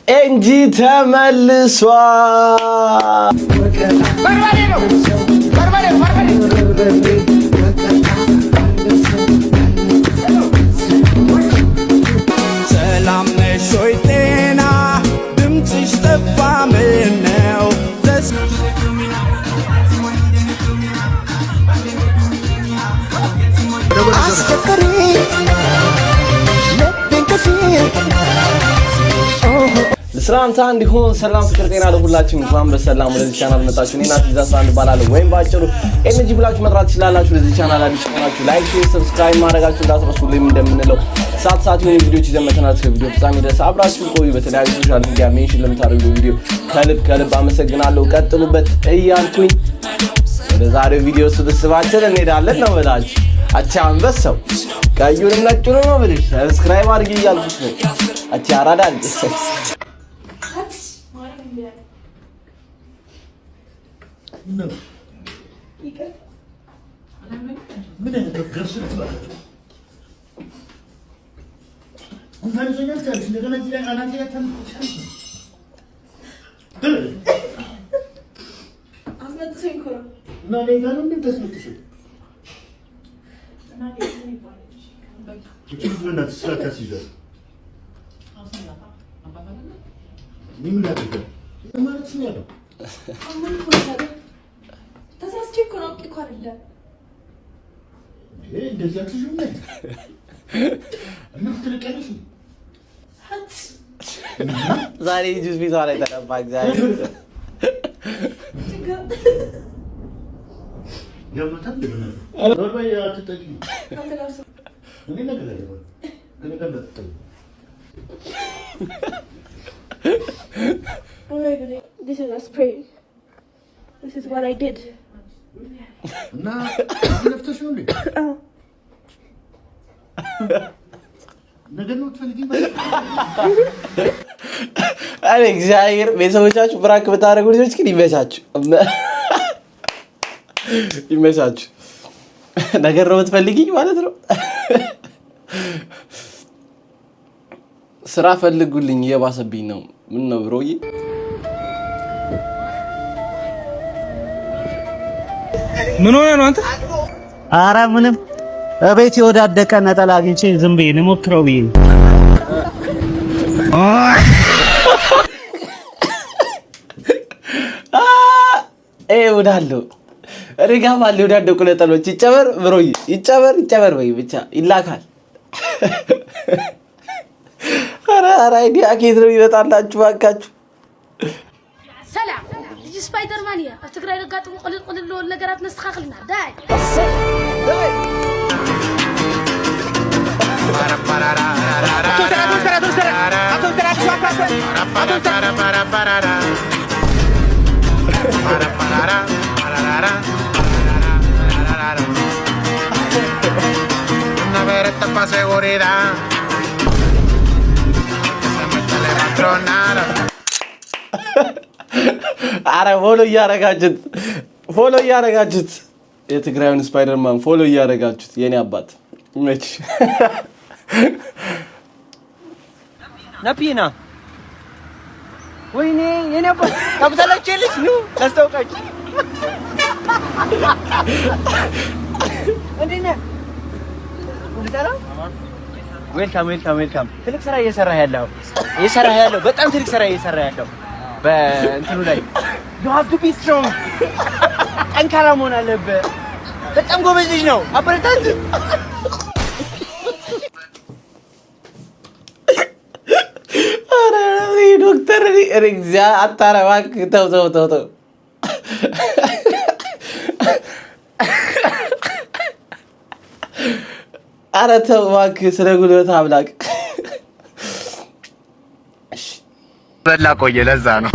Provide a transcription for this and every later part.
ኤንጂ ተመልሷል። በርበሬ ነው በርበሬ ሰላም ነሽ ወይ ጤና ድምፅሽ ጠፋ ምነው አስከፈሪ ሰላምታ እንዲሆን ሰላም ፍቅር ጤና ለሁላችሁም እንኳን በሰላም ወደዚህ ቻናል መጣችሁ። እኔና ትዛስ አንድ ባላለ ወይም ባጭሩ ኤንጂ ብላችሁ መጥራት ትችላላችሁ። ለዚህ ቻናል አዲስ ሆናችሁ ላይክ፣ ሼር፣ ሰብስክራይብ ማድረጋችሁ እንዳትረሱ። ሁሌም እንደምንለው ሰዓት የሆኑ ቪዲዮዎች ይዘን መተናል። እስከ ቪዲዮ ፍጻሜ ድረስ አብራችሁ ቆዩ። በተለያዩ ሶሻል ሚዲያ ሜንሽን ለምታደርጉ ቪዲዮ ከልብ አመሰግናለሁ። ቀጥሉበት እያልኩኝ ወደ ዛሬው ቪዲዮ ስብስባችን እንሄዳለን ነው ብላችሁ አቻ አንበሳው ቀዩንም ነጩንም ነው ብለሽ ሰብስክራይብ አድርጊ እያልኩሽ ነው። አቻ አራዳል No. ምን እንደገርስ ትላለች? እንኳን ዘኛት ካለች እንደገና እዚህ ላይ አናቴ ላይ ተንኩቻለች። አስመጥተኝ እኮ ነው። እና ለጋ ነው እንደተስመጥሽ። እና ለምን ይባላል? እቺ ብናት ስላታስ ይዘው ምን ላድርግ? ማለት ነው ያለው አሁን ኮንታለ ተሳስቼ እኮ ነው እኮ አይደለም እንደዚህ አትሽም ነኝ ምትልቀልሽ ዛሬ ጁስ ቢዛ ላይ ተቀባ እግዚአብሔር ያመጣል ለምን ወርባይ አትጠቂ ምን ነገር ያለው ግን እንደተጠቂ Oh my God, this is a spray. This is what I did. Na, leftሽ ነው እንዴ? ነገር ነው ትፈልጊ ማለት አይ እግዚአብሔር ቤተሰቦቻችሁ ብራክ ብታረጉ ልጆች ግን ይመቻችሁ ነገር ነው የምትፈልጊ ማለት ነው። ስራ ፈልጉልኝ እየባሰብኝ ነው። ምን ነው ብሮዬ? ምን ሆነ ነው አንተ? ኧረ ምንም እቤት የወዳደቀ ነጠላ አግኝቼ ዝም ብዬ ልሞክረው ብዬ ወዳለው ሪጋም አለ ወዳደቁ ነጠሎች ይጨበር ብሮዬ ይጨበር ወይ ብቻ ይላካል። አራ አይዲያ ከየት ነው ይመጣላችሁ ባካችሁ? ሰላም ልጅ ስፓይደርማን ያ አትግራይ ለጋጥሙ ቆልል ነገራት ነስተካክልና ዳይ una veretta pa seguridad አረ ፎሎ እያረጋችሁት የትግራዩን ስፓይደርማን ፎሎ እያረጋችሁት የኔ አባት መች ነፒና ወይኔ የኔ አባት ካብታላችሁልሽ ነው ታስተውቃችሁ እንዴና ዌልካም ትልቅ ስራ እየሰራ ያለው በጣም ትልቅ ስራ እየሰራ ያለው በእንትኑ ላይ you have to be strong ጠንካራ መሆን አለበት። በጣም ጎበዝ ልጅ ነው። አበረታቱ። አረ ዶክተር ሪግዛ አታረባክ ተው አረ ተው እባክህ ስለ ጉልበት አምላክ በላ ቆየ ለዛ ነው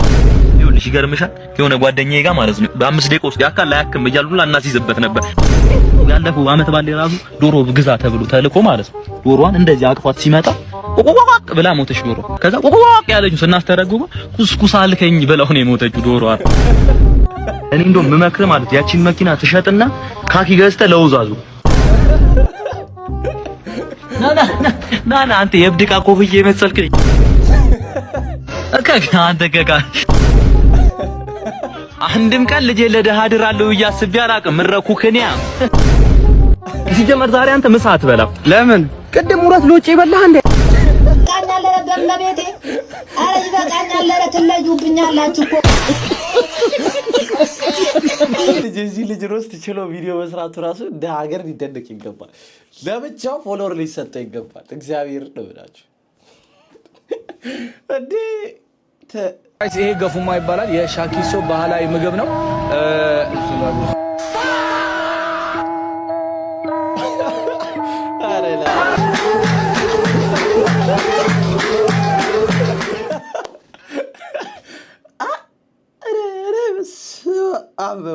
ይኸውልሽ ይገርምሻል የሆነ ጓደኛዬ ጋር ማለት ነው በ5 ደቂቃ ውስጥ ያካል ላያክም እያሉላ እናስይዝበት ነበር ያለፈው አመት ባለ ራሱ ዶሮ ግዛ ተብሎ ተልኮ ማለት ነው ዶሮዋን እንደዚህ አቅፏት ሲመጣ ቆቆቆቅ ብላ ሞተች ዶሮ ከዛ ቆቆቆቅ ያለችው ስናስተረጉመው ኩስኩስ አልከኝ ብለው ነው የሞተችው ዶሮዋ እኔ እንደውም መመክር ማለት ያቺን መኪና ትሸጥና ካኪ ገዝተ ለውዛዙ ናና አንተ የብድቃ ኮፍዬ መሰልከኝ አንተ ከካ አንድም ቀን ልጄ ለደሃ አድራለሁ እያስብ ያላቅም ምረኩክንያ ሲጀመር ዛሬ አንተ ምሳ አትበላም። ለምን? ቅድም ሙራት ሎጭ ይበላህ እንዴ? ቃኛለ ለቤቴ አረጅ በቃኛለ ለተለዩብኛላችሁ እኮ እዚህ ልጅ ሮስት ችሎ ቪዲዮ መስራቱ ራሱ እንደ ሀገር ሊደነቅ ይገባል። ለብቻው ፎሎወር ሊሰጠው ይገባል። እግዚአብሔር ነው ብላችሁ እንዴ ይሄ ገፉማ ይባላል። የሻኪሶ ባህላዊ ምግብ ነው።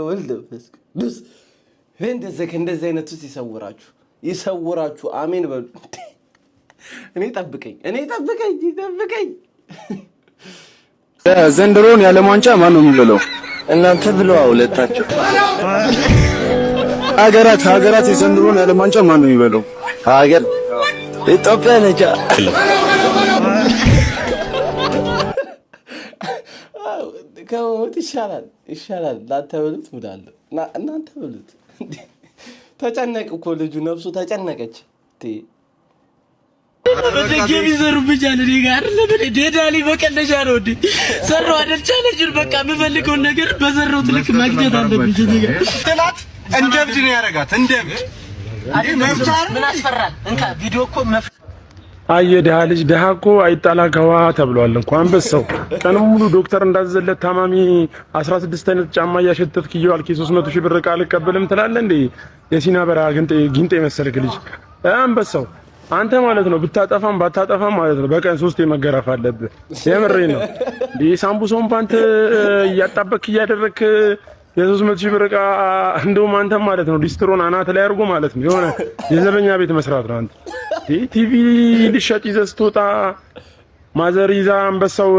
ወልድ ፍስቅዱስ እንደዚህ አይነት ውስጥ ይሰውራችሁ። አሜን በሉ። እኔ ጠብቀኝ። ዘንድሮን የዓለም ዋንጫ ማን ነው የሚበላው? እናንተ ብለው ሁለታችሁ። ሀገራት የዘንድሮን የዓለም ዋንጫ ማን ነው የሚበላው? ሀገር ኢትዮጵያ ነች። ከሞት ይሻላል። እናንተ ብሉት ሙላለሁ። እናንተ ብሉት። ተጨነቅ እኮ ልጁ ነፍሱ ተጨነቀች። በደገም ይዘሩብኛል። እኔ ጋር ለምን ዴዳሊ በቀለሻ ነው እንዴ? ሰራው አይደል? ቻሌንጅን በቃ የምፈልገውን ነገር በዘራሁት ልክ ማግኘት አለብኝ። እኔ ጋር ጥላት እንደብድ ነው ያረጋት። እንደብድ ምን አስፈራል? እንካ ቪዲዮ እኮ አየ ደሃ ልጅ ደሃ እኮ አይጣላ ከውሃ ተብሏል። እንኳን አንበሳው ቀን ሙሉ ዶክተር እንዳዘለት ታማሚ 16 አይነት ጫማ እያሸተትክ ይዋልክ 300 ሺህ ብር ዕቃ አልቀበልም ትላለህ እንዴ? የሲና በራ ጊንጤ መሰልክ ልጅ አንበሳው አንተ ማለት ነው። ብታጠፋም ባታጠፋም ማለት ነው በቀን 3 መገረፍ አለብህ። የምሬ ነው። ሳምቡሶን ፓንት እያጣበክ እያደረክ የ300 ሺህ ብር ዕቃ እንደውም አንተ ማለት ነው ሊስትሮን አናት ላይ አድርጎ ማለት ነው የሆነ የዘበኛ ቤት መስራት ነው። አንተ ቲቪ ልሸጥ ይዘህ ስትወጣ ማዘር ይዛ አንበሳው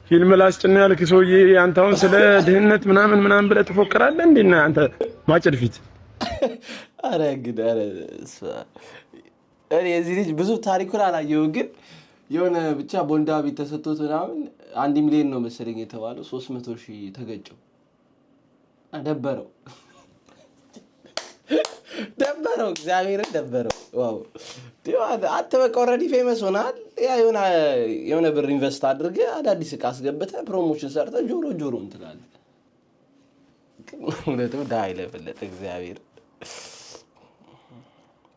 ፊልም ላስጭና ያልክ ሰውዬ አንተ አሁን ስለ ድህነት ምናምን ብለህ ትፎክራለህ እንዴ? እና አንተ ማጭድ ፊት አረ እንግዲህ እኔ እዚህ ልጅ ብዙ ታሪኩን አላየሁም፣ ግን የሆነ ብቻ ቦንዳ ቤት ተሰጥቶት ምናምን 1 ሚሊዮን ነው መሰለኝ የተባለው 300 ሺህ ተገጨው። ደበረው እግዚአብሔርን ደበረው። ዋው አንተ በቃ ኦልሬዲ ፌመስ ሆናል። ያ የሆነ ብር ኢንቨስት አድርገህ አዳዲስ ዕቃ አስገብተህ ፕሮሞሽን ሰርተህ ጆሮ እንትላለህ። ሁለቱ ዳይ ለፈለጠ እግዚአብሔር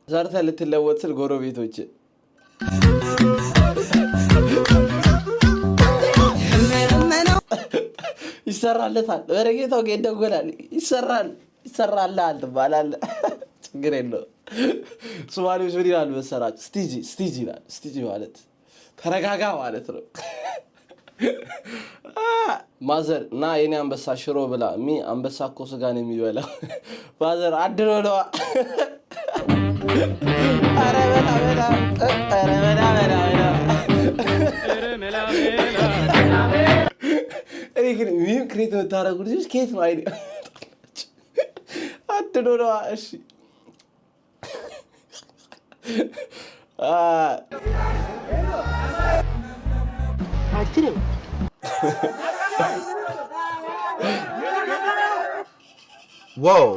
ሰርተህ ልትለወጥ ስል ጎረቤቶች ይሰራለታል። በረጌታው ገደጎላል ይሰራልሃል ትባላለህ። ችግር የለውም። ሶማሌዎች ምን ይላሉ መሰራችሁ? ስቲጂ ይላል። ስቲጂ ማለት ተረጋጋ ማለት ነው። ማዘር እና የኔ አንበሳ ሽሮ ብላ አንበሳ እኮ ስጋ ነው የሚበላው። ማዘር አድሮ ነው። ኧረ በላ እኔ ግን ሚም ክሬት የምታደርጉ ልጆች ከየት ነው አይዲያ አድሮ ነው? እሺ ዋው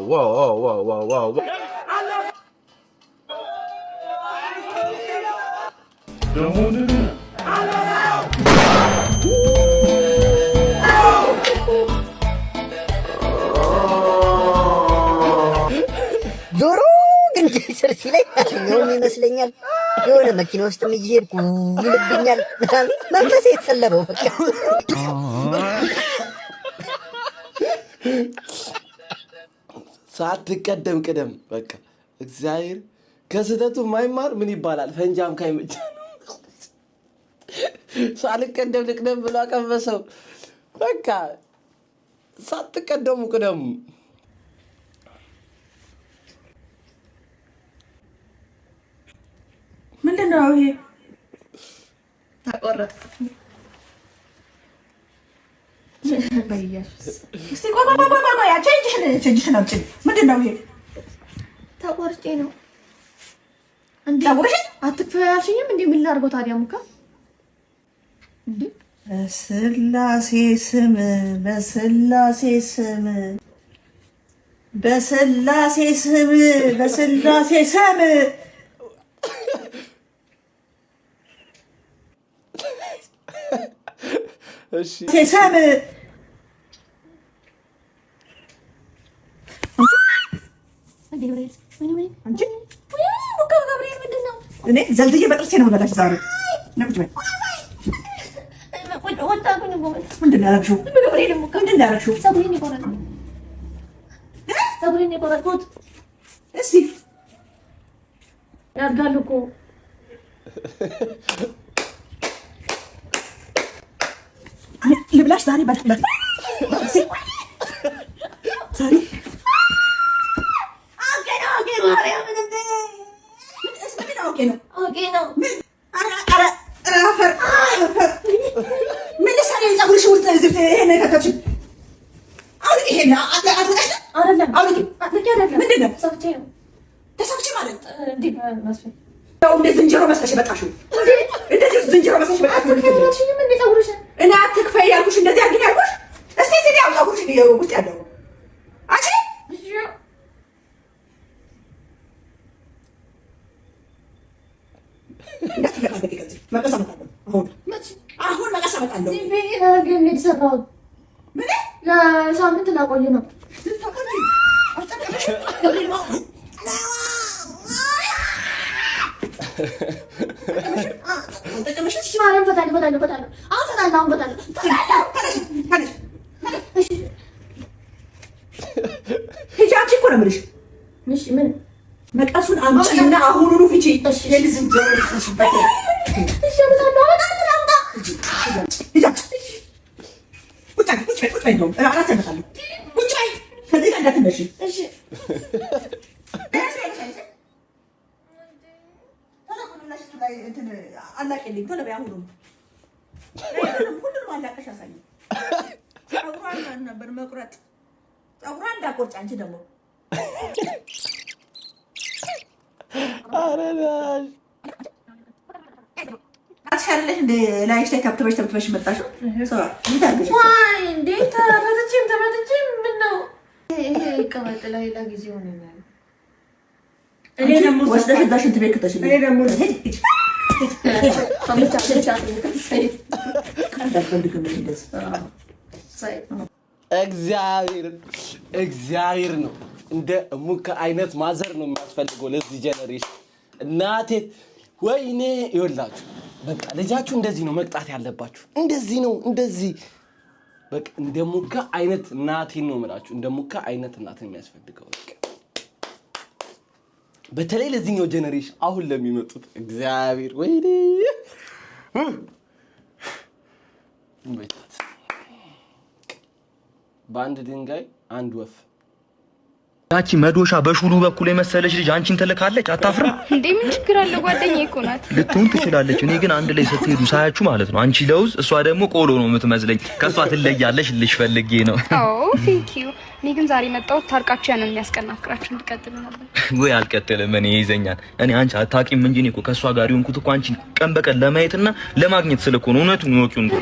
ዶሮ ግን ሰርሲ ላይ ነው ይመስለኛል። የሆነ መኪና ውስጥ እየሄድኩ ይልብኛል። መንፈሴ የተሰለበው በቃ ሳትቀደም ቅደም። በቃ እግዚአብሔር ከስህተቱ የማይማር ምን ይባላል? ፈንጃም ካይመጭ ሳልቀደም ልቅደም ብሎ አቀበሰው። በቃ ሳትቀደሙ ቅደሙ። ምንድነው ይሄ? ተቆረጠ። በኢየሱስ እስቲ ቆይ ቼንጅሽን አምጪ። ምንድነው ይሄ? ተቆርጬ ነው እንዴ? አትክፈያሽኝም እንዴ? ምን ላድርገው ታዲያ? ሙካ እንዴ በስላሴ ስም በስላሴ ስም በስላሴ ስም በስላሴ ስም እሺ ስም እኔ ዘልዝዬ በጥርሴ ነው የምበላሽ ዛሬ። ምንድን ነው ያደረግሽው? ምንድን ነው ያደረግሽው? ፀጉሬን የቆረጥኩት እስኪ ያድጋል እኮ ልብላሽ ዛሬ ዛሬ ዝንጀሮ መስለሽ መጣሽ። እንደዚህ ዝንጀሮ መስለሽ መጣሽ። እኔ አትክፈይ ያልኩሽ እንደዚህ አድርጊ ያልኩሽ። እስቲ እዚህ ያው ፀጉርሽ ውስጥ ያለው አንቺ አሁን መቀስ አመጣለሁ። ለሳምንት ላቆይ ነው። ሂጂ እኮ ነው የምልሽ። መቀሱን አምጪና አሁኑኑ ፍቺ። አላቀልኝ ቶሎ በይ። አሁኑም ሁሉንም አላቀሽ አሳይ። ፀጉሯን ነበር መቁረጥ። ፀጉሯን እንዳቆርጭ አንቺ ደግሞ አትሻለሽ እንደ ላይሽ ላይ ተብትበሽ መጣሽው። ዋይ እንዴት ተፈትቼም ምን ነው ይሄ ይቀመጥ ላይ ጊዜ ሆነኛል። እኔ ደግሞ ወስደሽ እዛ ሽንት ቤት ከተሽልኝ እኔ ደግሞ እግዚአብሔር ነው። እንደ ሙካ አይነት ማዘር ነው የሚያስፈልገው ለዚህ ጀነሬሽን። እናቴ ወይኔ ይወላችሁ በቃ ልጃችሁ እንደዚህ ነው መቅጣት ያለባችሁ። እንደዚህ ነው እንደዚህ በቃ እንደ ሙካ አይነት እናቴን ነው የምላችሁ። እንደ ሙካ አይነት እናት የሚያስፈልገው በቃ በተለይ ለዚህኛው ጀነሬሽን አሁን ለሚመጡት እግዚአብሔር ወይኔ በአንድ ድንጋይ አንድ ወፍ። ያቺ መዶሻ በሹሉ በኩል የመሰለች ልጅ አንቺን ትልካለች። አታፍርም እንዴ? ምን ችግር አለ? ጓደኛዬ እኮ ናት። ልትሆን ትችላለች። እኔ ግን አንድ ላይ ስትሄዱ ሳያችሁ ማለት ነው አንቺ ለውዝ እሷ ደግሞ ቆሎ ነው የምትመስለኝ። ከሷ ትለያለሽ ልሽ ፈልጌ ነው። አዎ ቴንክ ዩ። እኔ ግን ዛሬ መጣሁት ታርቃችሁ ያንን የሚያስቀና ፍቅራችሁ እንድትቀጥሉ ነበር። ወይ አልቀጥልም። እኔ ይዘኛል። እኔ አንቺ አታውቂም እንጂ እኔ እኮ ከሷ ጋር የሆንኩት እኮ አንቺን ቀን በቀን ለማየትና ለማግኘት ስለኮ ነው። እውነቱን ወቂው እንዴ?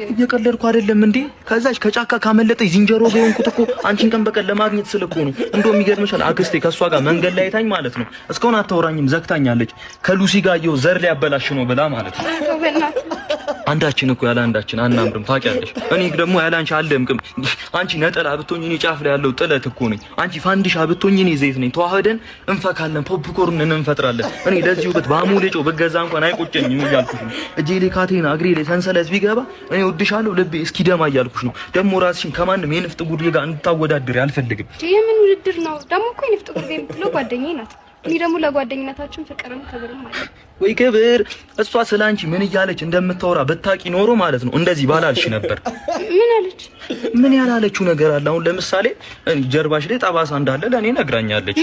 እየቀለድኩ አይደለም እንዴ? ከዛች ከጫካ ካመለጠች ዝንጀሮ ጋር የሆንኩት እኮ አንቺን ቀን በቀን ለማግኘት ስለኮ ነው። እንደው የሚገርምሻል አክስቴ ከሷ ጋር መንገድ ላይ አይታኝ ማለት ነው እስካሁን አታወራኝም፣ ዘግታኛለች። ከሉሲ ጋር ይኸው ዘር ሊያበላሽ ነው ብላ ማለት ነው። አንዳችን እኮ ያለ አንዳችን አናምርም ታውቂያለሽ። እኔ ደግሞ ያለ አንቺ አልደምቅም። አንቺ ነጠላ ብትሆኚ እኔ ጫፍ ላይ ያለው ጥለት እኮ ነኝ። አንቺ ፋንዲሻ ብትሆኚ እኔ ዘይት ነኝ። ተዋህደን እንፈካለን፣ ፖፕኮርን እንፈጥራለን። እኔ ለዚህ ውበት በአሞሌ ጨው በገዛ እንኳን አይቆጨኝም እያልኩሽ ነው። እጄ ላይ ካቴና እግሬ ላይ ሰንሰለት ቢገባ እኔ ወድሻለሁ ልቤ እስኪደማ እያልኩሽ ነው። ደግሞ ራስሽን ከማንም የንፍጥ ጉድ ጋር እንድታወዳድሪ አልፈልግም። የምን ውድድር ነው ደግሞ? እኮ የንፍጥ ጉድ የምትለው ጓደኛዬ ናት። እኔ ደግሞ ለጓደኝነታችን ፍቅርም ክብርም አለ። ወይ ክብር! እሷ ስላንቺ ምን እያለች እንደምታወራ ብታቂ ኖሮ ማለት ነው እንደዚህ ባላልሽ ነበር። ምን አለች? ምን ያላለችው ነገር አለ? አሁን ለምሳሌ ጀርባሽ ላይ ጠባሳ እንዳለ ለኔ ነግራኛለች።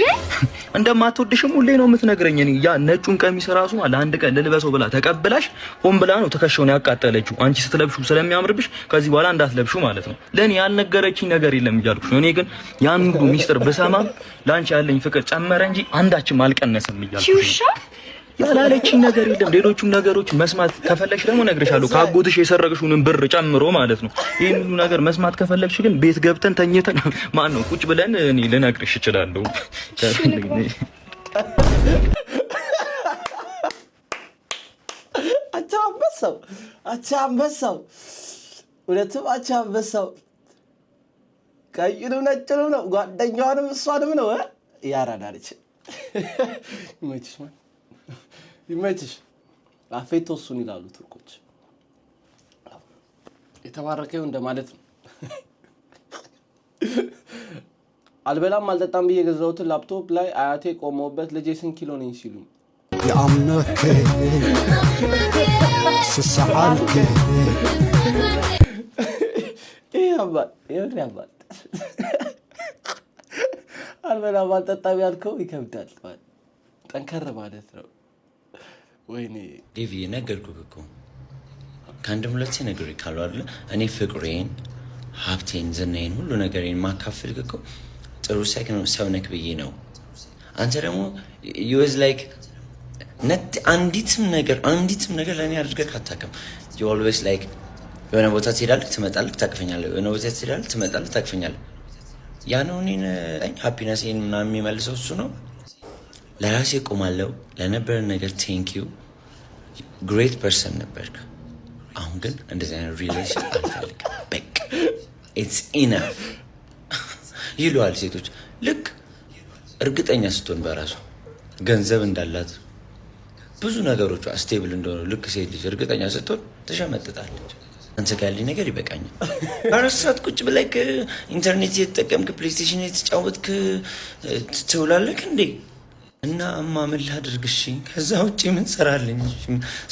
እንደማትወድሽም ሁሌ ነው የምትነግረኝ። እኔ ያ ነጩን ቀሚስ ራሱ ለአንድ ቀን ልልበሰው ብላ ተቀብላሽ ሆን ብላ ነው ትከሻውን ያቃጠለችው። አንቺ ስትለብሹ ስለሚያምርብሽ ከዚህ በኋላ እንዳትለብሹ ማለት ነው። ለኔ ያልነገረችኝ ነገር የለም እያልኩሽ ነው። እኔ ግን ያን ሁሉ ሚስጥር ብሰማም ላንቺ ያለኝ ፍቅር ጨመረ እንጂ አንዳችም አልቀነሰም እያልኩሽ ነው። ያላለችኝ ነገር የለም። ሌሎቹን ነገሮች መስማት ከፈለግሽ ደግሞ እነግርሻለሁ። ካጎትሽ የሰረቅሽውን ብር ጨምሮ ማለት ነው። ይሄን ሁሉ ነገር መስማት ከፈለግሽ ግን ቤት ገብተን ተኝተን ማን ነው ቁጭ ብለን እኔ ልነግርሽ እችላለሁ። አቻምበሳው ሁለቱም አቻምበሳው ቀይኑ ነጭኑ ነው። ጓደኛዋንም እሷንም ነው ያራዳለች። ይመችሽ ማን ይመችሽ። አፌቶ እሱን ይላሉ ቱርኮች። የተባረከው እንደማለት ነው። አልበላም አልጠጣም ብዬ የገዛሁትን ላፕቶፕ ላይ አያቴ ቆመውበት ልጄ ስንት ኪሎ ነኝ ሲሉኝ يعمك سسعالك ايه يا بات يا بات አልበላ ባልጠጣም ያልከው ይከብዳል። ጠንከር ማለት ነው። ወይኔ ዲቪ ነገርኩህ እኮ ከአንድም ሁለቴ ነግሬሃለሁ አይደል? እኔ ፍቅሬን፣ ሀብቴን፣ ዝናዬን ሁሉ ነገሬን ማካፈልክ እኮ ጥሩ ሰው ነክ ብዬ ነው። አንተ ደግሞ you was like ነት አንዲትም ነገር ለኔ አድርገህ አታውቅም። you always like የሆነ ቦታ ትሄዳለህ ትመጣለህ ታቅፈኛለህ፣ የሆነ ቦታ ትሄዳለህ ትመጣለህ ታቅፈኛለህ። ያ ነው እኔን ሃፒነስን ምናምን የሚመልሰው እሱ ነው። ለራሴ ቆማለሁ። ለነበረን ነገር ቴንክ ዩ ግሬት ፐርሰን ነበርክ። አሁን ግን እንደዚህ አይነት ሪሌሽን አልፈልግም። በቃ ኢትስ ኢናፍ ይሉሃል ሴቶች። ልክ እርግጠኛ ስትሆን በራሱ ገንዘብ እንዳላት ብዙ ነገሮቿ ስቴብል እንደሆነ ልክ ሴት ልጅ እርግጠኛ ስትሆን ትሸመጥጣለች። አንተ ጋር ያለኝ ነገር ይበቃኛል። በራስህ ቁጭ ብለህ ኢንተርኔት እየተጠቀምክ ፕሌይስቴሽን እየተጫወትክ ትውላለህ እንዴ? እና እማ ምን ላድርግሽ? ከዛ ውጪ ምን ሰራልኝ?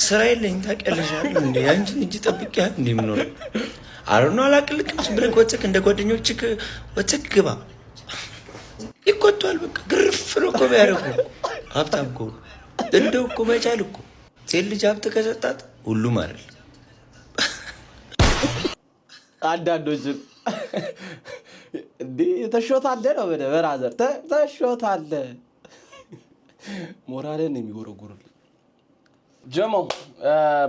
ስራ የለኝ ታውቂያለሽ አይደል እንዴ? አንቺን እጅ ጠብቄ እንዴ ምን ነው አረኑ አላቅልክም። ብለህ ወጥተህ እንደ ጓደኞችህ ወጥተህ ግባ። ይቆጣል። በቃ ግርፍ ነው እኮ ቢያደርጉ ሀብታም እኮ እንደው እኮ መቻል እኮ ሴት ልጅ ሀብት ከሰጣት ሁሉም አይደል። አንዳንዶችም እንዴ ተሾታለ ነው በራዘር ተሾታለ ሞራልን የሚወረጉርልኝ ጀሞ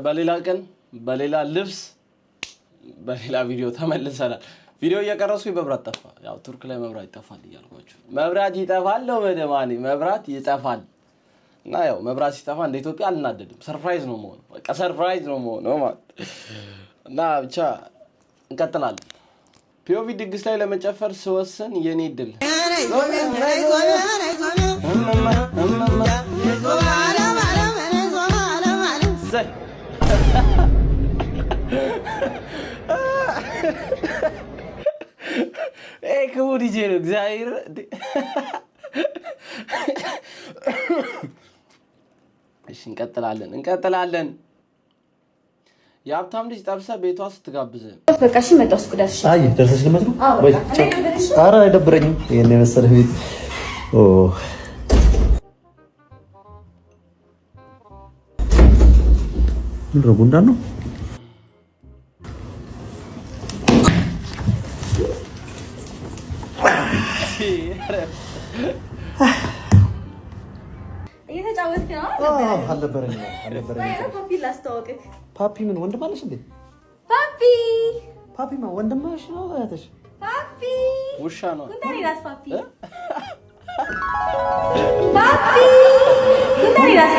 በሌላ ቀን በሌላ ልብስ በሌላ ቪዲዮ ተመልሰናል። ቪዲዮ እየቀረስኩኝ መብራት ጠፋ። ያው ቱርክ ላይ መብራት ይጠፋል እያልኳችሁ መብራት ይጠፋል ነው በደማኒ መብራት ይጠፋል። እና ያው መብራት ሲጠፋ እንደ ኢትዮጵያ አልናደድም። ሰርፕራይዝ ነው መሆኑ በቃ ሰርፕራይዝ ነው መሆኑ ማለት እና ብቻ እንቀጥላለን። ፒኦቪ ድግስ ላይ ለመጨፈር ስወስን የኔ ድል ክቡ ዲጄ ነው እግዚአብሔር። እሺ እንቀጥላለን። የሀብታም ልጅ ጠብሰ ቤቷ ስትጋብዝ በቃ እሺ መጣሁ። ስቁዳሽ አይ ደርሰሽ ልመት ነው ወይ? ኧረ አይደብረኝም። ይሄን የመሰለ ቤት ኦ ምንድነው? ጉንዳን ነው። እየተጫወትክ ነው? አልነበረኝም። ፓፒ ላስተዋወቅህ። ፓፒ ምን ወንድም አለሽ እንዴ? ፓፒ ማ ወንድምሽ ነው እህትሽ? ፓፒ ውሻ ነው። ጉንዳን ይላስ ፓፒ ጉንዳን ይላስ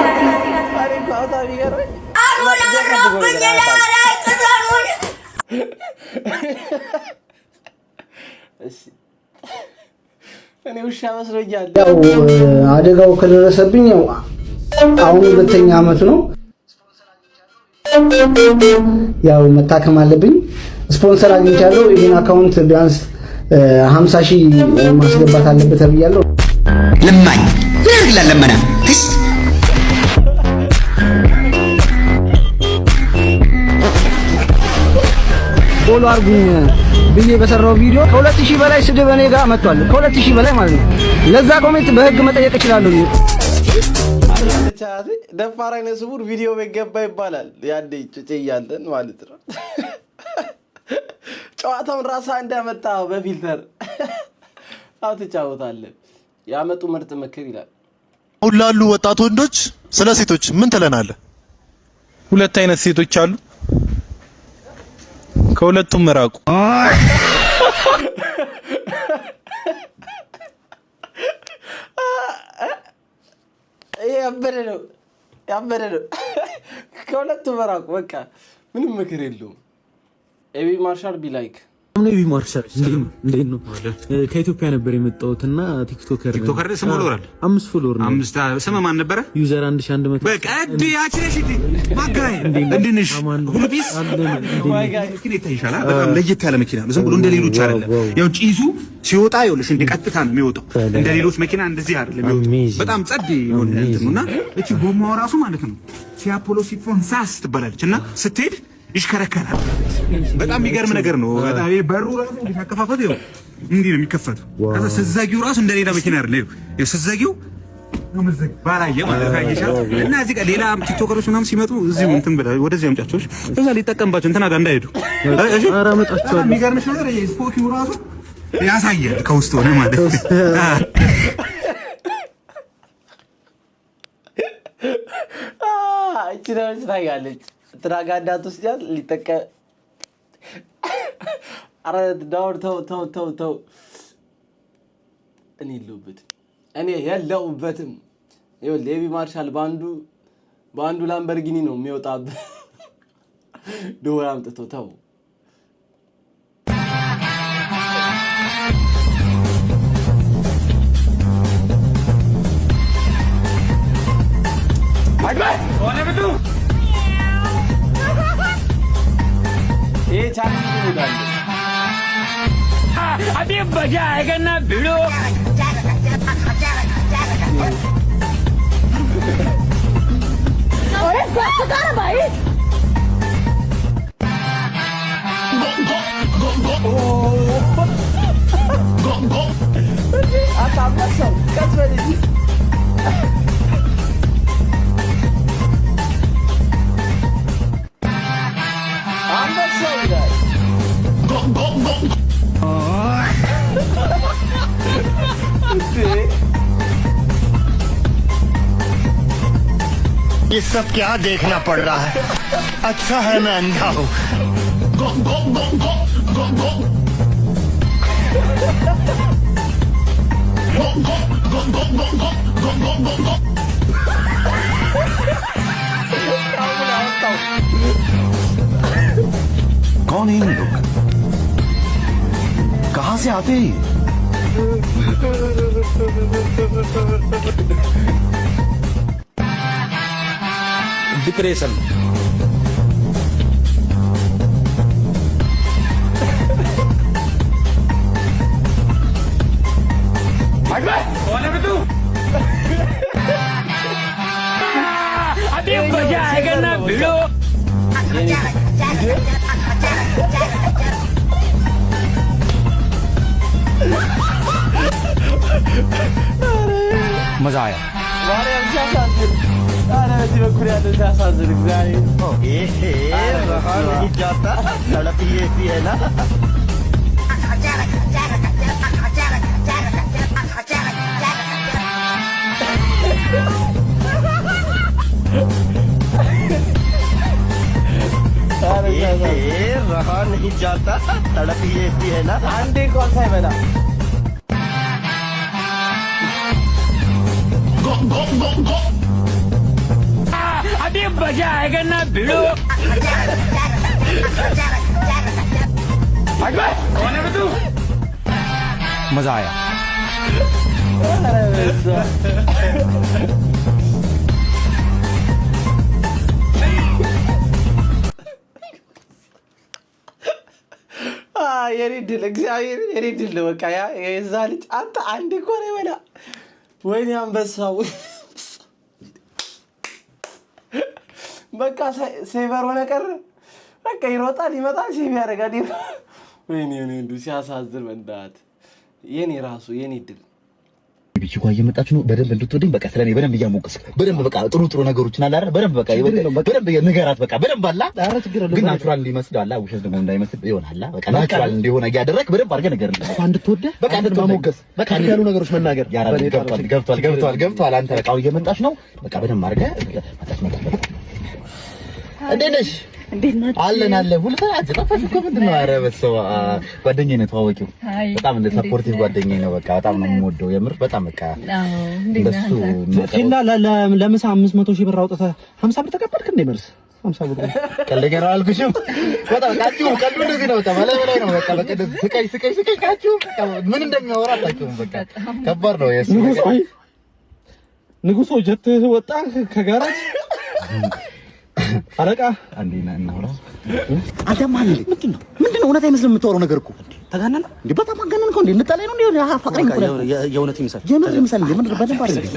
እኔ ውሻ መስሎኛል። ያው አደጋው ከደረሰብኝ ያው አሁን ሁለተኛ አመት ነው። ያው መታከም አለብኝ። ስፖንሰር አግኝቻለሁ። ይሄን አካውንት ቢያንስ 50,000 ማስገባት አለበት ተብያለሁ። ለማኝ ለለመና ፎሎ አርጉኝ ብዬ በሰራው ቪዲዮ ከ2000 በላይ ስድብ እኔ ጋር መጥቷል። ከ2000 በላይ ማለት ነው። ለዛ ኮሜንት በህግ መጠየቅ እችላለሁ። ደፋር አይነ ስውር ቪዲዮ በገባ ይባላል። ያንዴ ጭጭ እያለን ማለት ነው። ጨዋታውን ራሳ እንዳመጣ በፊልተር አው ተጫወታለህ። ያመጡ ምርጥ ምክር ይላል። አሁን ላሉ ወጣት ወንዶች ስለ ሴቶች ምን ትለናለህ? ሁለት አይነት ሴቶች አሉ፣ ከሁለቱም መራቁ። ያበደ ነው። ከሁለቱም መራቁ በቃ ምንም ምክር የለውም። ኤቢ ማርሻል ቢላይክ ኤቢ ማርሻል እንዴት ነው? ከኢትዮጵያ ነበር የመጣሁትና ቲክቶከር ስም ፎሎወር 5 ፎሎወር ነው። 5 ስም ማን ነበረ? ዩዘር 1100 በቃ እዲ ያቺነሽ እዲ ማጋይ እንድንሽ ሁሉ ቢስ መኪና ይታይሻል። በጣም ለየት ያለ መኪና ነው። ዝም ብሎ እንደሌሎች አይደለም። ያው ጪሱ ሲወጣ ይኸውልሽ እንደ ቀጥታ ነው የሚወጣው። እንደሌሎች መኪና እንደዚህ አይደለም የሚወጣው። በጣም ጸድ የሆነ እንትን ነውና እቺ ጎማው ራሱ ማለት ነው ሲአፖሎ ሲፎን ሳስ ትባላለች እና ስትሄድ ይሽከረከራል። በጣም የሚገርም ነገር ነው። በጣም በሩ ራሱ እንዲከፈት ይኸው እንዲህ ነው የሚከፈተው። ከዛ ስዘጊው ራሱ እንደሌላ መኪና አይደለም። ይኸው ስዘጊው ነው መዘግ ባላየ ማለት ካየሻል። እና እዚህ ጋር ሌላ ቲክቶከሮች ምናምን ሲመጡ እዚሁ እንትን ብላ ወደዚህ አምጫቸውሽ ከዛ ሊጠቀምባቸው እንትና ጋር እንዳይሄዱ። እሺ ኧረ መጣቸው። የሚገርምሽ ነገር ስፖኪው ራሱ ያሳያል ከውስጥ ሆነ ማለት ነው። እቺ ነው ታያለች። ትራጋዳት ውስጥ ያል ሊጠቀ አረ ዳውር ተው እኔ የለሁበትም። ይኸውልህ ኤቢ ማርሻል በአንዱ ላምበርጊኒ ነው የሚወጣበት። ዶር አምጥቶ ተው ये चाली को डाल अभी बजा आएगा ना भिड़ो। अरे बस कर भाई। आता बस कस वाली ये सब क्या देखना पड़ रहा है? अच्छा है मैं अंधा हूँ। कौन है ये लोग? कहाँ से आते हैं? डिप्रेशन कौन है तू? अभी मजा आएगा ना भिड़ो। मजा आया। जी में खुरिया तो सासाज़ रिक्वायरी रहा नहीं जाता तड़प ये भी है ना। रहा नहीं जाता तड़प ये भी है ना। आंटी कौन सा है मेरा? अभी मजा आएगा ना भिड़ो। कौन है तू? मजा आया। የኔ ድል እግዚአብሔር የኔ ድል ነው። በቃ ያ የዛ ልጅ አንተ አንዴ እኮ ነው ይበላ። ወይኔ አንበሳው በቃ ሴቨር ሆነ ቀረ። በቃ ይሮጣል ይመጣል ሴቭ ያደርጋል። ወይኔ እንዱ ሲያሳዝን በእናት የኔ ራሱ የኔ ድል ይቺ ጓ እየመጣች ነው። በደንብ እንድትወደኝ በቃ ስለኔ በደንብ እያሞቀስክ በደንብ በቃ ጥሩ ነገሮችን አለ አይደል? በደንብ በቃ በደንብ ንገራት በቃ በደንብ አላ ኧረ ችግር የለውም። ግን ናቹራል እንዲመስል አላ ውሸት ደግሞ እንዳይመስል ይሆናል። በቃ ናቹራል እንዲሆን እያደረግህ በደንብ አድርገህ ንገርልኝ። እሷ እንድትወደህ በቃ እንድትሞገስ በቃ ያሉ ነገሮች መናገር ገብቷል። አንተ በቃ እየመጣች ነው። በቃ በደንብ አድርገህ መጣች። እንዴት ነሽ? አለን ሁሉ ጠፋሽ እኮ ምንድን ነው? ኧረ በስመ አብ ጓደኛዬ ነው ተዋወቂው። በጣም እንደ ሰፖርቲቭ ጓደኛዬ ነው። በቃ በጣም ነው የምወደው የምር በጣም በቃ እንደሱ ፊላ ለምሳ 500,000 ብር አውጥተህ 50 ብር ተቀበልክ እንዴ? መልስ 50 ብር ቀልደኛ ነው አልኩሽም። በጣም ቀልዱ እንደዚህ ነው። በጣም በላይ ነው። በቃ ስቀይ ካችሁ ምን እንደሚያወራ አታውቂውም። በቃ ከባድ ነው የሱ ንጉሶ ጀት ወጣ ከጋራጅ አለቃ አንዴ እናውራ። አንተ ማን ምንድነው እውነት አይመስልም የምታወራው ነገር እኮ ተጋነነ እንዴ? በጣም አጋነንከው እንዴ? እንጣላይ ነው እንዴ? አፋቅረኝ እኮ የእውነት ይመስል የምር በደንብ አድርገህ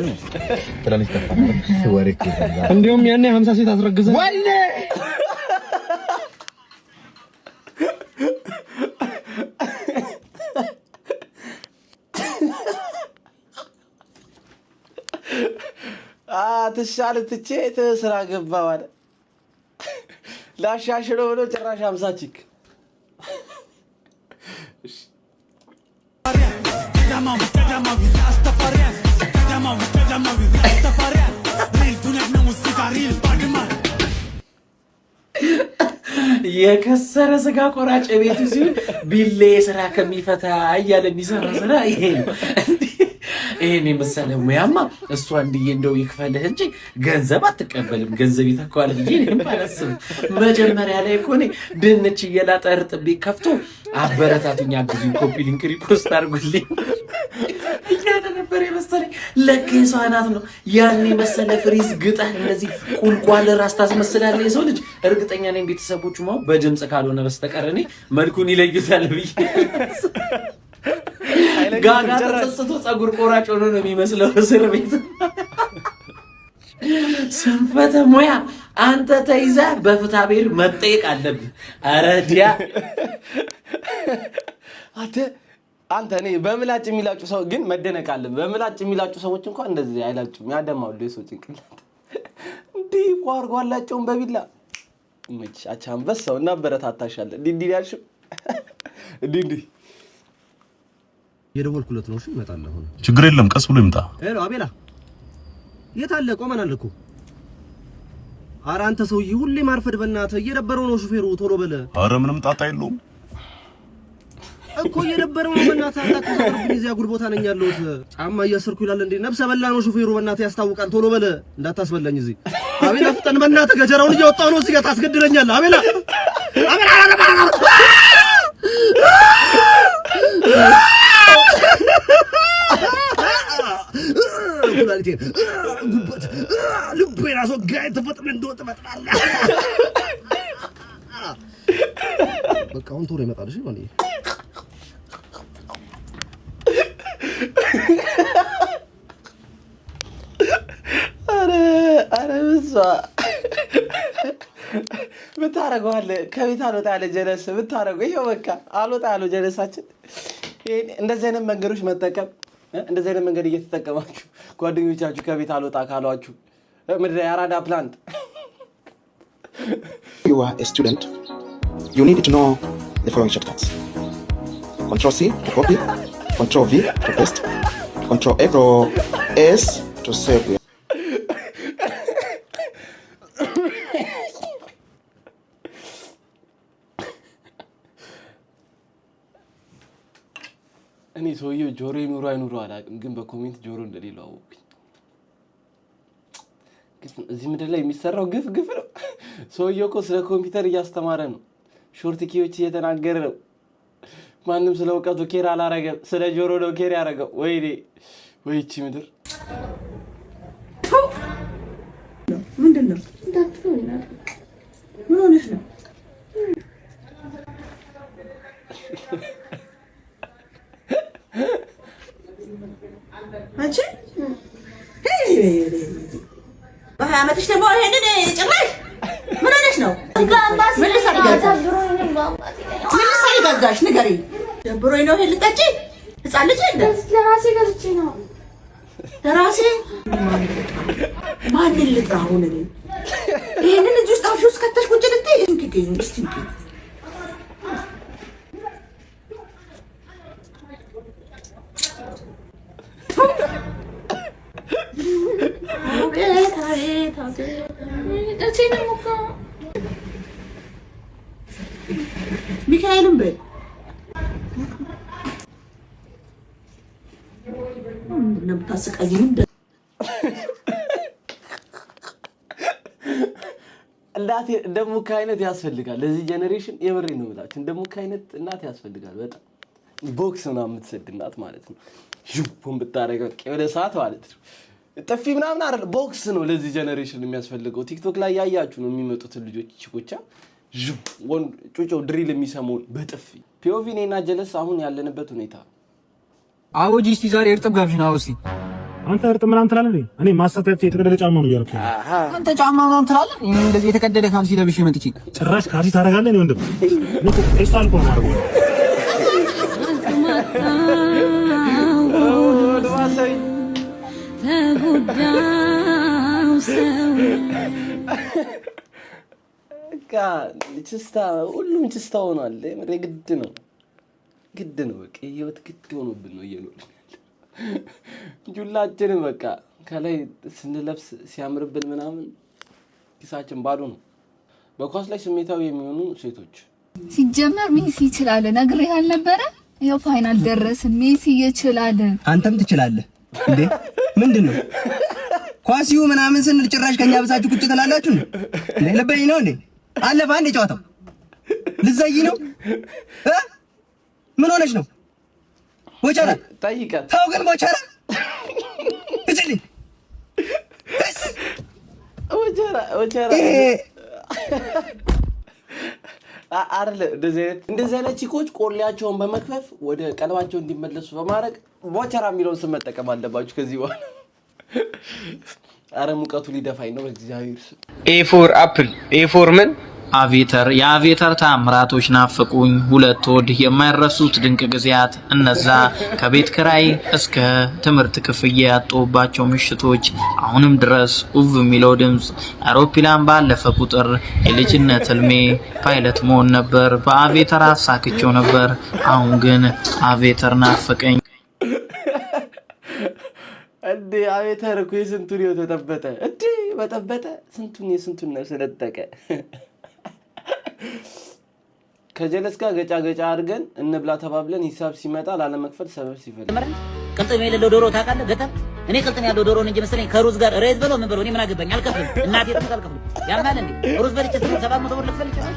ትላለች ተፋ ወሬ ይላል። እንደውም ያኔ 50 ሴት አስረግዘህ ወይኔ ትሻል ትቼ ስራ ገባ ማለት ላሻሽለው ብሎ ጭራሽ 50 ቺክ የከሰረ ስጋ ቆራጭ ቤቱ ሲሆን ቢሌ ስራ ከሚፈታ እያለ የሚሰራ ስራ ይሄ ነው። ይሄን የመሰለ ሙያማ እሷ እንዲዬ እንደው ይክፈልህ እንጂ ገንዘብ አትቀበልም። ገንዘብ ይተካዋል ብዬ እኔም አላስብም። መጀመሪያ ላይ እኮ እኔ ድንች እየላጠ እርጥብ ከፍቶ አበረታቱኝ፣ አግዙኝ፣ ኮፒ ሊንክ ሪፖስት አድርጉልኝ እያለ ነበር የመሰለኝ። ለካ የሰው አናት ነው ያን የመሰለ ፍሪዝ ግጠህ እንደዚህ ቁልቋል ራስ ታስመስላለህ የሰው ልጅ። እርግጠኛ ነኝ ቤተሰቦቹ ማው በድምጽ ካልሆነ በስተቀር እኔ መልኩን ይለዩታል ብዬ ጋጋ ተጸጽቶ ጸጉር ቆራጭ ሆኖ ነው የሚመስለው እስር ቤት። ስንፈተ ሙያ አንተ ተይዛ በፍትሐ ብሔር መጠየቅ አለብህ። ኧረ ዲያ አንተ እኔ በምላጭ የሚላጩ ሰው ግን መደነቅ አለብህ። በምላጭ የሚላጩ ሰዎች እንኳን እንደዚህ አይላጩም፣ ያደማሉ የሰው ጭንቅላት እንዲህ ቋርጓላቸውን በቢላ መች አቻምበስ ሰው እናበረታታሻለን። ዲዲ ያልሽው ዲዲ የደወልኩለት ነው። እሺ እመጣለሁ። ችግር የለም ቀስ ብሎ ይምጣ። ሄሎ አቤላ የት አለ? ቆመናል እኮ። ኧረ አንተ ሰውዬ ሁሌ ማርፈድ በእናትህ እየደበረው ነው ሹፌሩ፣ ቶሎ በለ። ኧረ ምንም ጣጣ የለውም እኮ እየደበረው ነው በእናትህ። አታከብኝ፣ እዚያ ጉድ ቦታ ነኝ ያለሁት። ጫማ እያሰርኩ ይላል እንዴ? ነፍሰ በላ ነው ሹፌሩ በእናትህ ያስታውቃል። ቶሎ በለ እንዳታስበላኝ እዚህ። አቤላ ፍጠን በእናትህ፣ ገጀራውን እያወጣሁ ነው እዚህ ጋር ታስገድለኛለህ። አቤላ ኩላሊቴን ጉበት ልቤን አስወጋኝ። ተፈጥነ እንደወጥ መጥናለ በቃ አሁን ቶሎ ይመጣል። እሺ ማለት አረ ብቻ ብታረገዋለህ ከቤት አልወጣ ያለ ጀለስ ብታረገው ይሄው በቃ አልወጣ ያለው ጀለሳችን። እንደዚህ አይነት መንገዶች መጠቀም እንደዚህ አይነት መንገድ እየተጠቀማችሁ ጓደኞቻችሁ ከቤት አልወጣ ካሏችሁ ምድረ ያራዳ ፕላንት You are a student. You need to know the following shortcuts. Control C to copy, Control V to paste, Control S to save. እኔ ሰውዬው ጆሮ ይኑሩ አይኑሩ አላውቅም፣ ግን በኮሜንት ጆሮ እንደሌለው አወኩኝ። እዚህ ምድር ላይ የሚሰራው ግፍ ነው። ሰውዬው እኮ ስለ ኮምፒውተር እያስተማረ ነው፣ ሾርት ኪዎች እየተናገረ ነው። ማንም ስለ እውቀቱ ኬር አላረገም፣ ስለ ጆሮ ነው ኬር ያረገው። ወይኔ ወይቺ ምድር ምንድነው? ምን ሆነሽ ነው? አንቺ በሀያ ዓመትሽ ደግሞ ይሄንን ጭራሽ ምን ሆነሽ ነው? ምን ልትሰሪ ገዛሽ? ንገሪኝ። ደብሮኝ ነው ይሄን ልጠጪ? ህፃን ልጅ እንደ ለራሴ ገዝቼ ነው። ራሴ ማን ልጥራው ነው ይሄንን እዚህ ውስጥ አፍሽ ውስጥ ከተሽ ቁጭ ልትይ እንግዲህ እስቲ ሚካኤልም በይ እንደምታስቀይም እናቴ ደግሞ ከአይነት ያስፈልጋል ለዚህ ጄነሬሽን የምሬ ነው ብላችሁ ደግሞ ከአይነት እናት ያስፈልጋል በጣም ቦክስ ነው የምትሰድ እናት ማለት ነው ጁም ብታረገው ወደ ሰዓት ማለት ነው ጥፊ ምናምን አይደል ቦክስ ነው ለዚህ ጄነሬሽን የሚያስፈልገው ቲክቶክ ላይ ያያችሁ ነው የሚመጡት ልጆች ቺኮቻ ወን ጩጮ ድሪል የሚሰሙን በጥፊ ፒኦቪ ነና ጀለስ አሁን ያለንበት ሁኔታ አውጂ እስቲ ዛሬ እርጥብ ጋብሽና አውሲ አንተ እርጥብ ምናምን ትላለህ እኔ ማስተካከል የተቀደደ ጫማ ነው እያልኩ አንተ ጫማ ምናምን ትላለህ እንደዚህ የተቀደደ ካልሲ ለብሼ መጥቼ ጭራሽ ካልሲ ታደርጋለህ ነው ወንድም ነው ኤስታል ኮ ነው ተጉዳው ሰው ችስታ ሁሉም ችስታ ሆኗል ግድ ነው በቃ ህይወት ግድ ሆኖብን ነው እየኖርን ሁላችንም በቃ ከላይ ስንለብስ ሲያምርብን ምናምን ኪሳችን ባዶ ነው በኳስ ላይ ስሜታዊ የሚሆኑ ሴቶች ሲጀመር ሜሲ ይችላል ነግሬህ አልነበረ ያው ፋይናል ደረስን ሜሲ ይችላል አንተም ትችላለህ እንዴ ምንድነው ኳሲው ምናምን ስንል ጭራሽ ከኛ በሳችሁ ቁጭ ትላላችሁ እንዴ ለበይ ነው እንዴ አለፈ አንዴ ጨዋታው ልዘይ ነው ምን ሆነሽ ነው ወቻራ ጠይቀ ታው ግን ወቻራ እዚህ ወቻራ አይደለ እንደዚህ አይነት ቺኮች ቆሌያቸውን በመክፈፍ ወደ ቀልባቸው እንዲመለሱ በማድረግ ወቻራ የሚለውን ስም መጠቀም አለባችሁ ከዚህ በኋላ አረ ሙቀቱ ሊደፋኝ ነው እግዚአብሔር ኤ4 አፕል ኤ4 ምን አቪተር የአቪተር ታምራቶች ናፈቁኝ ሁለት ወድ የማይረሱት ድንቅ ጊዜያት እነዛ ከቤት ክራይ እስከ ትምህርት ክፍያ ያጡባቸው ምሽቶች አሁንም ድረስ ኡቭ የሚለው ድምጽ አውሮፕላን ባለፈ ቁጥር የልጅነት ህልሜ ፓይለት መሆን ነበር በአቪተር አሳክቼው ነበር አሁን ግን አቪተር ናፈቀኝ እንዴ አቪተር እኮ የስንቱን ተጠበጠ እንዴ በጠበጠ ስንቱን ነው ስለተጠቀ ከጀለስ ጋር ገጫ አድርገን እንብላ ተባብለን ሂሳብ ሲመጣ ላለመክፈል ሰበብ ሲፈልግ ቅልጥም የሌለው ዶሮ ታውቃለህ ገጠር እኔ ቅልጥም ያለው ዶሮ ነው እንጂ መሰለኝ ከሩዝ ጋር ሬት በለው ምን በለው እኔ ምን አገባኝ አልከፍልም እናቴ ደግሞ አልከፍልም ያማል እንዴ ሩዝ በልቼ 700 ብር ልክፈል ይችላል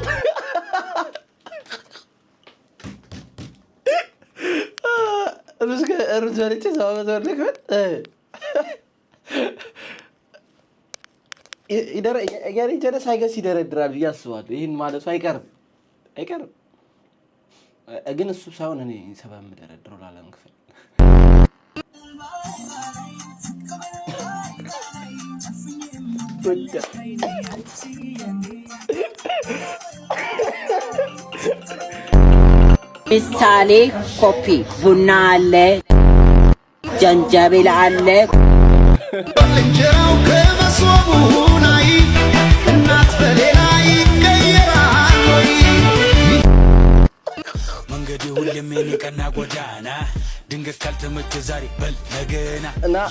ሩዝ በልቼ 700 ብር ልክፈል ይደረ ያሪ ጀለስ አይገስ ይደረድራል ብዬ አስባለሁ ይሄን ማለቱ አይቀርም ግን እሱ ሳይሆን እኔ ሰበብ የምደረድረው ላለመክፈል ምሳሌ ኮፒ ቡና አለ ጀንጀብል አለ እንጀራው ከመሶቡ ላይ እናት በሌላ ይቀየራል ወይ መንገዴ ሁሌም የቀና ጎዳና ድንገት ካልተመቸ ዛሬ በል ነገና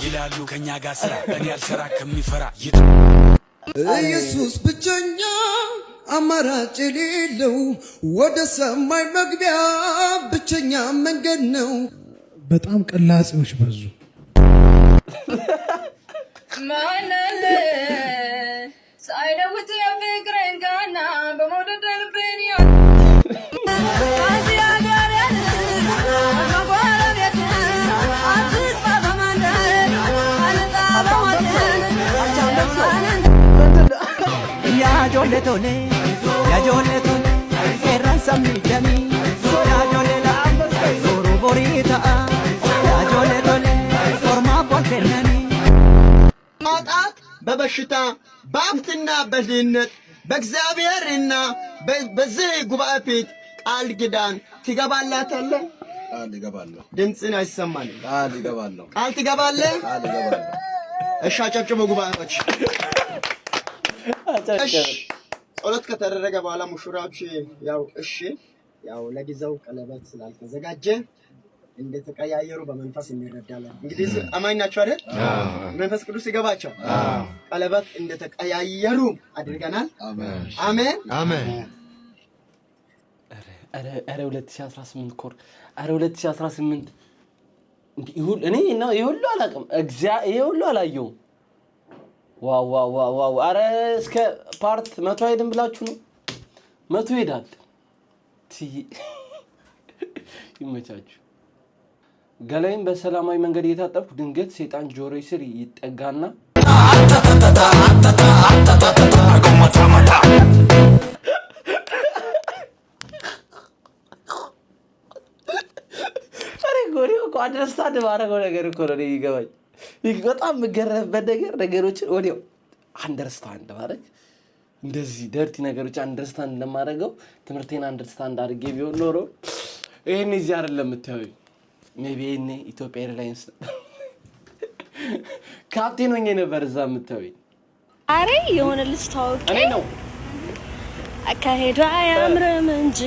ይላሉ ከኛ ጋር ስራ እኔ አልሰራ ከሚፈራ ኢየሱስ ብቸኛ አማራጭ የሌለው ወደ ሰማይ መግቢያ ብቸኛ መንገድ ነው በጣም ቅላጼዎች በዙ ማናለ ሳይለውጥ የፍቅርን ጋና በመውደድ ልቤን ያ ማጣት በበሽታ በሀብትና በድህነት በእግዚአብሔርና በዚህ ጉባኤ ፊት ቃል ኪዳን ትገባላታለህ? ቃል እገባለሁ። ድምፅን አይሰማንም። ቃል እገባለሁ። ቃል ትገባለህ? ቃል እገባለሁ። እሺ አጨብጭቡ ጉባኤዎች። እሺ ጸሎት ከተደረገ በኋላ ሙሽራዎች ያው ለጊዜው ቀለበት ስላልተዘጋጀ እንደተቀያየሩ በመንፈስ እንረዳለን። እንግዲህ አማኝ ናቸው አይደል? መንፈስ ቅዱስ ይገባቸው። ቀለበት እንደተቀያየሩ አድርገናል። አሜን አሜን። አረ 2018 ኮር 2018 እኔ ነው ይሁሉ አላውቅም። ይሄ ሁሉ አላየሁም። ዋው አረ እስከ ፓርት 100 አይደም ብላችሁ ነው 100 ይሄዳል። ይመቻችሁ። ገላይን በሰላማዊ መንገድ እየታጠብኩ ድንገት ሰይጣን ጆሮዬ ስር ይጠጋና አንደርስታንድ ማድረገው ነገር እኮ ነው ይገባኝ። በጣም የምገረምበት ነገሮችን ወዲያው አንደርስታንድ ማድረግ እንደዚህ ደርቲ ነገሮች አንደርስታንድ እንደማደርገው ትምህርቴን አንደርስታንድ አድርጌ ቢሆን ኖሮ ይሄን እዚህ አይደለም የምታዩኝ። ሜቢ እኔ ኢትዮጵያ ኤርላይንስ ካፕቴን ሆኜ ነበር እዛ የምታዩኝ። አሬ የሆነ ልጅ ታውቂ እኔ ነው አካሄዷ ያምርም እንጂ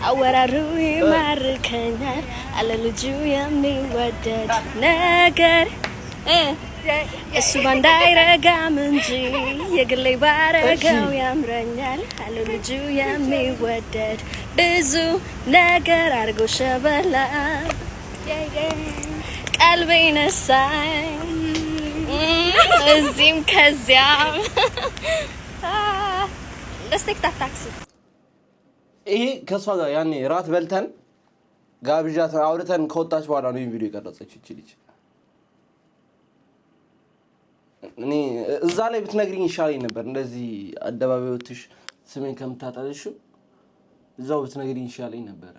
አወራሩ ይማርከኛል አለ ልጁ የሚወደድ ነገር እሱ ባንዳ አይረጋም እንጂ የግሌ ባረገው ያምረኛል አለ ልጁ የሚወደድ ብዙ ነገር አድርጎ ሸበላ ቀልቤ ነሳኝ እዚህም ከዚያም ለስቴክታክ ታክሲ ይሄ ከሷ ጋር ያኔ ራት በልተን ጋብዣት አውርተን ከወጣች በኋላ ነው ቪዲዮ የቀረጸችው እቺ ልጅ። እኔ እዛ ላይ ብትነግሪኝ ይሻለኝ ነበር። እንደዚህ አደባባይ ወጥሽ ስሜን ከምታጣልሽ እዛው ብትነግሪኝ ይሻለኝ ነበር።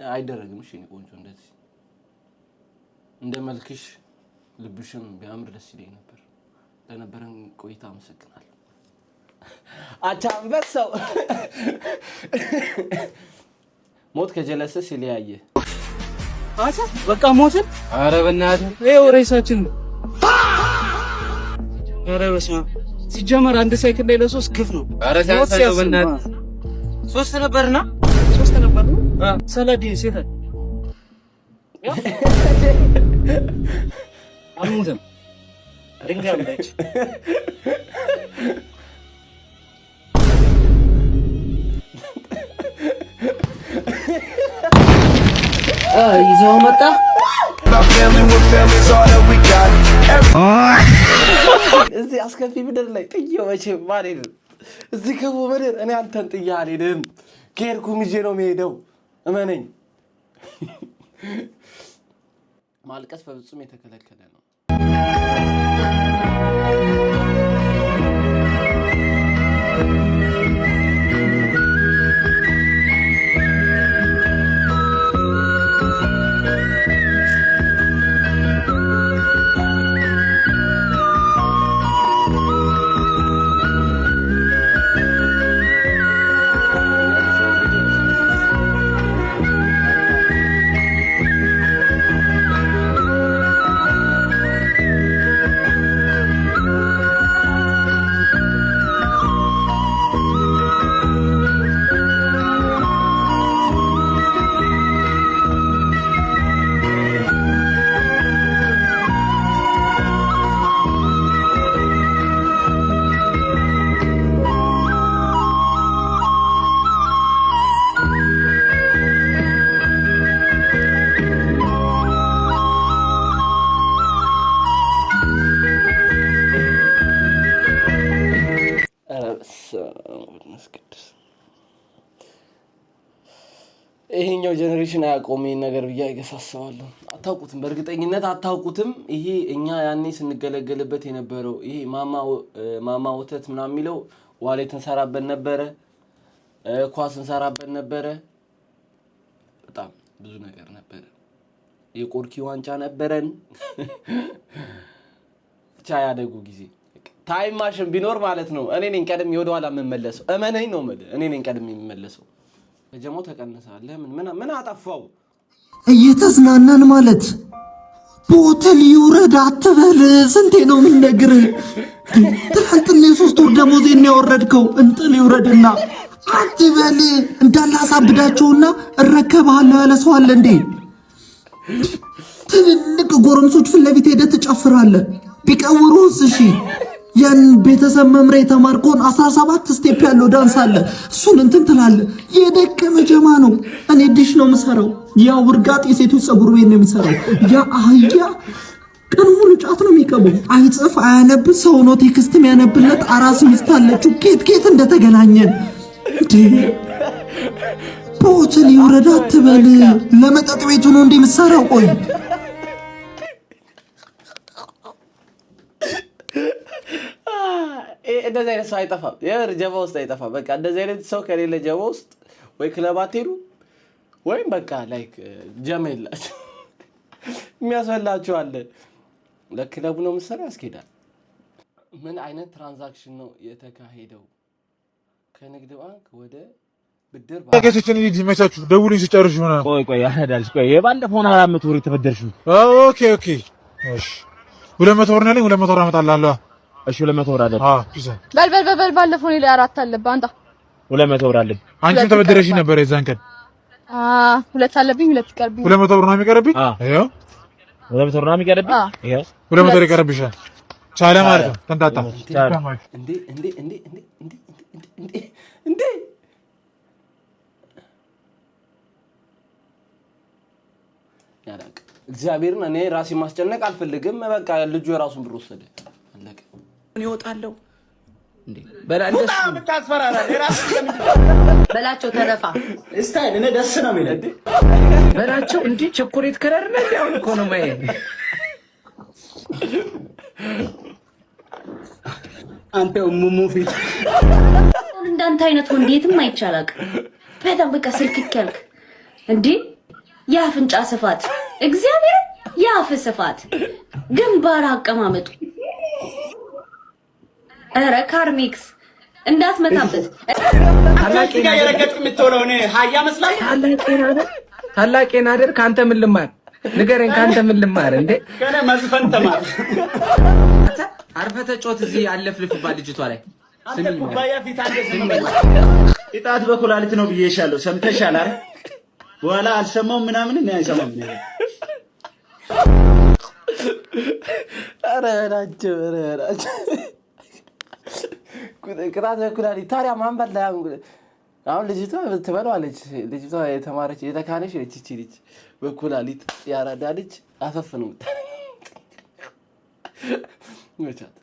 አይደረግም። እሺ እኔ ቆንጆ እንደዚህ እንደመልክሽ ልብሽም ቢያምር ደስ ይለኝ ነበር። ለነበረን ቆይታ አመሰግናለሁ። አቻምበሰው ሞት ከጀለሰ ሲለያየ አቻ በቃ ሞትን። ኧረ በእናትህ ይኸው ሬሳችን። ኧረ በስመ አብ ሲጀመር አንድ ሳይክል ላይ ለሶስት ግፍ ነው። ኧረ ሲያሳየው በእናትህ ሶስት ነበርና ሰላዲ ሴት አሙተም ድንጋይ አለች። ይዘው መጣ። እዚህ አስከፊ ምድር ላይ ጥዬው መቼም አልሄድም። እዚህ ከቦ ምድር እኔ አንተን ጥዬ አልሄድም። ከሄድኩም ይዤ ነው የምሄደው። እመነኝ። ማልቀስ በፍጹም የተከለከለ ነው። ይሄኛው ጀነሬሽን አያቆም ይሄን ነገር ብዬ አይገሳሰዋለሁ። አታውቁትም፣ በእርግጠኝነት አታውቁትም። ይሄ እኛ ያኔ ስንገለገልበት የነበረው ይሄ ማማ ወተት ምናምን የሚለው ዋሌት እንሰራበት ነበረ፣ ኳስ እንሰራበት ነበረ፣ በጣም ብዙ ነገር ነበረ። የቆርኪ ዋንጫ ነበረን። ብቻ ያደጉ ጊዜ ታይም ማሽን ቢኖር ማለት ነው እኔ ነኝ ቀድሜ ወደ ኋላ የምመለሰው። እመነኝ ነው ማለት እኔ ነኝ ቀድሜ የምመለሰው። ከጀሞ ተቀነሳል ለምን ምን አጠፋው እየተዝናናን ማለት ቦተል ይውረድ አትበል ስንቴ ነው ምን ነግር ትላንትና 3 ወር ደሞዜን ያወረድከው እንጥል ይውረድና አትበል እንዳላሳብዳቸውና እረከባለሁ ያለ ሰው አለ እንዴ ትልልቅ ጎረምሶች ፊት ለፊት ሄደህ ትጨፍራለህ ቢቀውሩስ እሺ ያን ቤተሰብ መምሪያ የተማርኮን 17 ስቴፕ ያለው ዳንስ አለ እሱን እንትን ትላለህ የደከመ ጀማ ነው እኔ ዲሽ ነው የምሰራው ያ ውርጋጥ የሴቶች ጸጉር ቤት ነው የሚሰራው ያ አህያ ቀን ሙሉ ጫት ነው የሚቀበው አይጽፍ አያነብ ሰው ነው ቴክስት የሚያነብለት አራስ ሚስት አለችው ኬት እንደተገናኘን ቦተል ይውረድ አትበል ለመጠጥ ቤቱ ነው እንዴ የምትሰራው ቆይ እንደዚህ አይነት ሰው አይጠፋም የር ጀባ ውስጥ አይጠፋም በቃ እንደዚህ አይነት ሰው ከሌለ ጀባ ውስጥ ወይ ክለብ አትሄዱ ወይም በቃ ላይክ ጀማ የላችሁ የሚያስፈላችሁ አለ ለክለቡ ነው መሰራ ያስኬዳል ምን አይነት ትራንዛክሽን ነው የተካሄደው ከንግድ ባንክ ወደ ብድር ባንክ ከከሰችን ልጅ መቻችሁ ደውሉኝ ሲጨርሽ ሆነ ቆይ ያዳልሽ ቆይ የባለፈውን 400 ብር ተበደርሽው ኦኬ እሺ 200 ብር ነኝ 200 ብር አመጣላለሁ እሺ 200 ብር አለ በል ባለፈው ላይ 4 አለብህ አንተ 200 ብር አለ አንቺም ተበደረሽ ነበር የዛን ቀን 2 አለብኝ 2 ይቀርብኝ 200 ብር ነው የሚቀርብኝ ይሄው 200 ብር ነው የሚቀርብኝ ይሄው 200 ብር ይቀርብሻል ቻለ ማለት ነው ተንጣጣ እንዴ ያላቅ እግዚአብሔርን እኔ ራሴ ማስጨነቅ አልፈልግም በቃ ልጁ የራሱን ብር ወሰደ አለቀ ምን ይወጣለው እንዴ በላንደስ ታስፈራራ የራስ በላቸው ተረፋ ስታይል እኔ ደስ ነው የሚለኝ በላቸው እንዴ ቸኮሌት ከለር ነው ያው እኮ ነው ማይ አንተ ሙሙፊት እንዳንተ አይነት ወንዴትም አይቻላቅ በጣም በቃ ስልክክ ያልክ እንዴ ያፍንጫ ስፋት እግዚአብሔር ያፍ ስፋት ግንባር አቀማመጡ አረ ካርሚክስ እንዳትመታበት ታላቅ ጋር የረገጥ የምትወለው እኔ ሃያ መስላል ታላቄን አይደል ካንተ ምን ልማር ንገረኝ ካንተ ምን ልማር እንዴ ከኔ መዝፈን ተማር አርፈተ ጮት እዚህ አለፍልፍባት ልጅቷ ላይ አንተ ኩባያ ፊት አንተ ኢጣት በኩላሊት ነው ብዬሻለሁ ሰምተሻል አይደል በኋላ አልሰማው ምናምን እኔ አይሰማም አረ ናቸው ቅጣት በኩላሊት ታዲያ ማን በላ አሁን ልጅቷ ትበለዋለች ልጅቷ የተማረች የተካነች እቺ ልጅ በኩላሊት ያራዳ ልጅ አፈፍ ነው መቻት